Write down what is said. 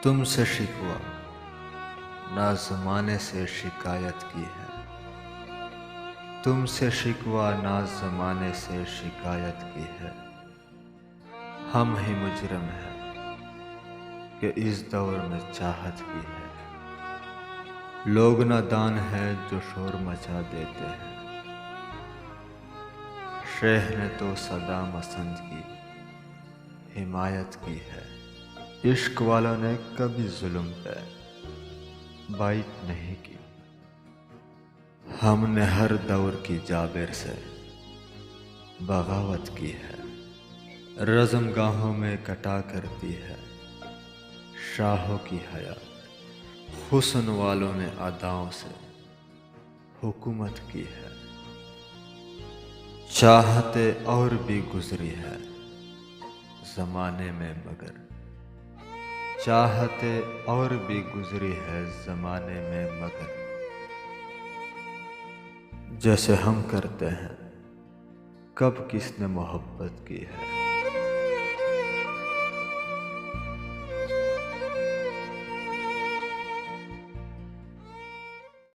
तुमसे शिकवा ना ज़माने से शिकायत की है। तुमसे शिकवा ना ज़माने से शिकायत की है। हम ही मुजरिम हैं कि इस दौर में चाहत की है। लोग नादान हैं जो शोर मचा देते हैं। शेख ने तो सदा मसंद की हिमायत की है। इश्क वालों ने कभी जुल्म पे बाइट नहीं की। हमने हर दौर की जाबिर से बगावत की है। रज़म गाहों में कटा करती है शाहों की हया। हुस्न वालों ने अदाओं से हुकूमत की है। चाहते और भी गुजरी है ज़माने में मगर चाहते और भी गुजरी है ज़माने में मगर जैसे हम करते हैं कब किसने मोहब्बत की है।